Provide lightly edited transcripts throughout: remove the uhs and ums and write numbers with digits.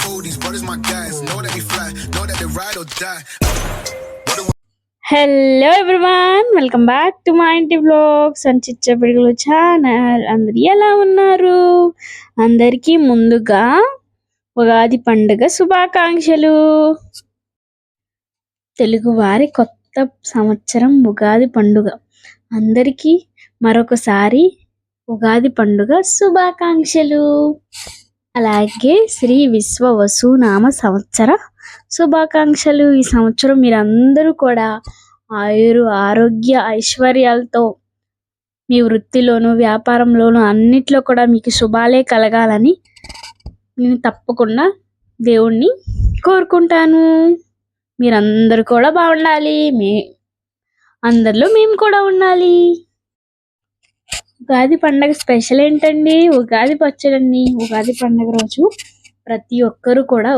cold, these brothers my guys. Know that we fly, know that they ride or die. Hello everyone, welcome back to మా ఇంటి vlogs and చిచ్చపిడుగులు channel. అందరు ఎలా ఉన్నారు? అందరికీ ముందుగా ఉగాది పండుగ శుభాకాంక్షలు. తెలుగువారి కొత్త సంవత్సరం ఉగాది పండుగ. అందరికీ మరొకసారి ఉగాది పండుగ శుభాకాంక్షలు. అలాగే శ్రీ విశ్వవసునామ సంవత్సర శుభాకాంక్షలు. ఈ సంవత్సరం మీరందరూ కూడా ఆరోగ్య ఐశ్వర్యాలతో మీ వృత్తిలోను వ్యాపారంలోను అన్నిట్లో కూడా మీకు శుభాలే కలగాలని నేను తప్పకుండా దేవుణ్ణి కోరుకుంటాను. మీరందరూ కూడా బాగుండాలి, అందరిలో మేము కూడా ఉండాలి. ఉగాది పండగ స్పెషల్ ఏంటండి? ఉగాది పచ్చడి. ఉగాది పండగ రోజు ప్రతి ఒక్కరూ కూడా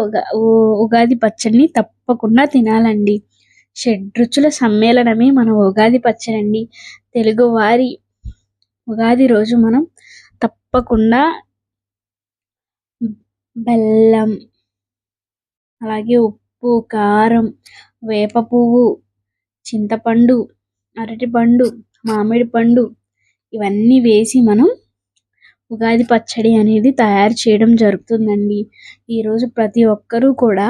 ఉగాది పచ్చడిని తప్పకుండా తినాలండి. షడ్రుచుల సమ్మేళనమే మన ఉగాది పచ్చడి. తెలుగువారి ఉగాది రోజు మనం తప్పకుండా బెల్లం, అలాగే ఉప్పు, కారం, వేప పువ్వు, చింతపండు, అరటిపండు, మామిడి పండు ఇవన్నీ వేసి మనం ఉగాది పచ్చడి అనేది తయారు చేయడం జరుగుతుందండి. ఈరోజు ప్రతి ఒక్కరూ కూడా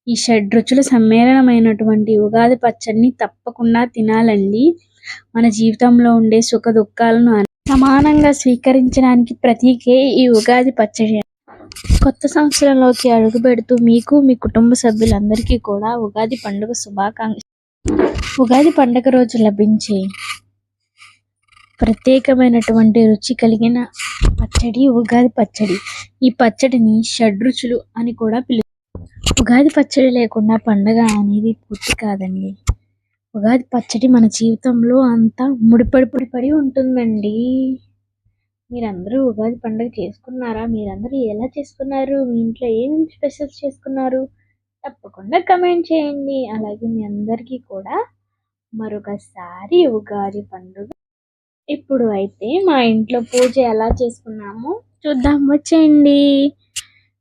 ఈ షడ్రుచుల సమ్మేళనమైనటువంటి ఉగాది పచ్చడిని తప్పకుండా తినాలండి. మన జీవితంలో ఉండే సుఖ దుఃఖాలను సమానంగా స్వీకరించడానికి ప్రతీకే ఈ ఉగాది పచ్చడి. కొత్త సంవత్సరంలోకి అడుగు పెడుతూ మీకు మీ కుటుంబ సభ్యులందరికీ కూడా ఉగాది పండుగ శుభాకాంక్షలు. ఉగాది పండుగ రోజు లభించే ప్రత్యేకమైనటువంటి రుచి కలిగిన పచ్చడి ఉగాది పచ్చడి. ఈ పచ్చడిని షడ్రుచులు అని కూడా పిలుస్తారు. ఉగాది పచ్చడి లేకుండా పండగ అనేది పూర్తి కాదండి. ఉగాది పచ్చడి మన జీవితంలో అంతా ముడిపడి ఉంటుందండి. మీరందరూ ఉగాది పండుగ చేసుకున్నారా? మీరందరూ ఎలా చేసుకున్నారు? మీ ఇంట్లో ఏం స్పెషల్స్ చేసుకున్నారు? తప్పకుండా కమెంట్ చేయండి. అలాగే మీ అందరికీ కూడా మరొకసారి ఉగాది పండుగ. ఇప్పుడు అయితే మా ఇంట్లో పూజ ఎలా చేసుకున్నామో చూద్దాం, వచ్చేయండి.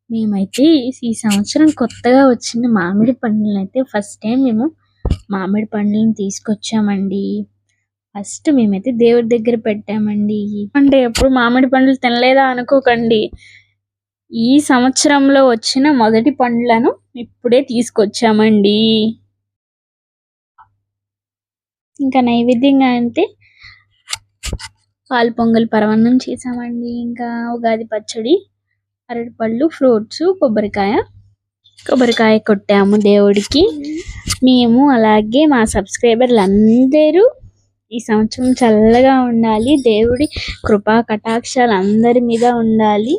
మేమైతే ఈ సంవత్సరం కొత్తగా వచ్చిన మామిడి పండ్లను అయితే ఫస్ట్ టైం మేము మామిడి పండ్లను తీసుకొచ్చామండి. ఫస్ట్ మేమైతే దేవుడి దగ్గర పెట్టామండి. అంటే ఎప్పుడు మామిడి పండ్లు తినలేదా అనుకోకండి. ఈ సంవత్సరంలో వచ్చిన మొదటి పండ్లను ఇప్పుడే తీసుకొచ్చామండి. ఇంకా నైవేద్యంగా అంటే పాలు పొంగల్ పరమాన్నం చేసామండి. ఇంకా ఉగాది పచ్చడి, అరటిపళ్ళు, ఫ్రూట్స్, కొబ్బరికాయ కొట్టాము దేవుడికి. మేము అలాగే మా సబ్స్క్రైబర్లు అందరూ ఈ సంవత్సరం చల్లగా ఉండాలి, దేవుడి కృపా కటాక్షాలు అందరి మీద ఉండాలి,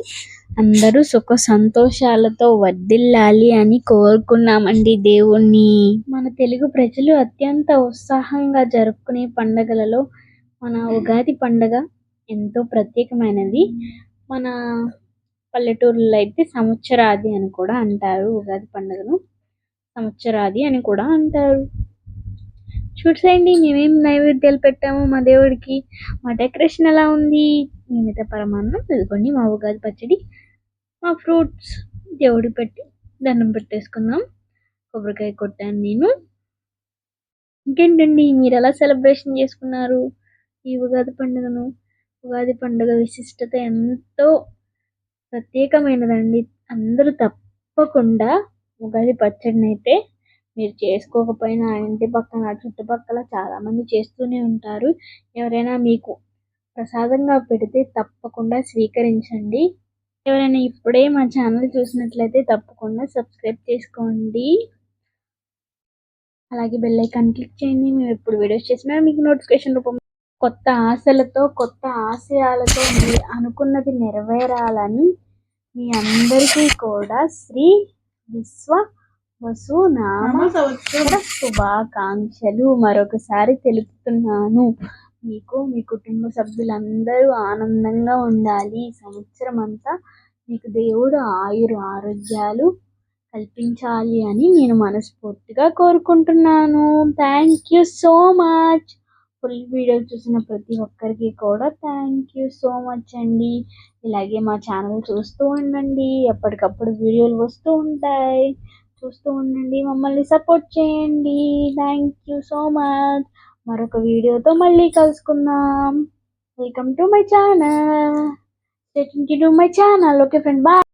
అందరూ సుఖ సంతోషాలతో వర్ధిల్లాలి అని కోరుకున్నామండి దేవుణ్ణి. మన తెలుగు ప్రజలు అత్యంత ఉత్సాహంగా జరుపుకునే పండుగలలో మన ఉగాది పండుగ ఎంతో ప్రత్యేకమైనది. మన పల్లెటూరులో అయితే సంవత్సరాది అని కూడా అంటారు. ఉగాది పండుగను సంవత్సరాది అని కూడా అంటారు. చూసేయండి మేమేం నైవేద్యాలు పెట్టాము మా దేవుడికి, మా డెకరేషన్ ఎలా ఉంది. మేమైతే పరమాన్నం, ఇదిగోండి మా ఉగాది పచ్చడి, మా ఫ్రూట్స్ దేవుడికి పెట్టి దండం పెట్టేసుకుందాం. కొబ్బరికాయ కొట్టాను నేను. ఇంకేంటండి, మీరు ఎలా సెలబ్రేషన్ చేసుకున్నారు ఈ ఉగాది పండుగను? ఉగాది పండుగ విశిష్టత ఎంతో ప్రత్యేకమైనదండి. అందరూ తప్పకుండా ఉగాది పచ్చడిని అయితే మీరు చేసుకోకపోయినా ఇంటి పక్కన చుట్టుపక్కల చాలామంది చేస్తూనే ఉంటారు. ఎవరైనా మీకు ప్రసాదంగా పెడితే తప్పకుండా స్వీకరించండి. ఎవరైనా ఇప్పుడే మా ఛానల్ చూసినట్లయితే తప్పకుండా సబ్స్క్రైబ్ చేసుకోండి. అలాగే బెల్ ఐకాన్ క్లిక్ చేయండి. మేము ఎప్పుడు వీడియోస్ చేసినా మీకు నోటిఫికేషన్ రూపంలో. కొత్త ఆశలతో, కొత్త ఆశయాలతో మీరు అనుకున్నది నెరవేరాలని మీ అందరికీ కూడా శ్రీ విశ్వవసునామ సంవత్సర శుభాకాంక్షలు మరొకసారి తెలుపుతున్నాను. మీకు మీ కుటుంబ సభ్యులందరూ ఆనందంగా ఉండాలి. ఈ సంవత్సరం అంతా మీకు దేవుడు ఆరోగ్యాలు కల్పించాలి అని నేను మనస్ఫూర్తిగా కోరుకుంటున్నాను. Thank you so much. Full video చూసిన ప్రతి ఒక్కరికి కూడా థ్యాంక్ యూ సో మచ్ అండి. ఇలాగే మా ఛానల్ చూస్తూ ఉండండి, ఎప్పటికప్పుడు వీడియోలు వస్తూ ఉంటాయి, చూస్తూ ఉండండి, మమ్మల్ని సపోర్ట్ చేయండి. Thank you so much. మరొక వీడియోతో మళ్ళీ కలుసుకుందాం. Welcome to my channel. Stay tuned to my channel. Okay friend, bye.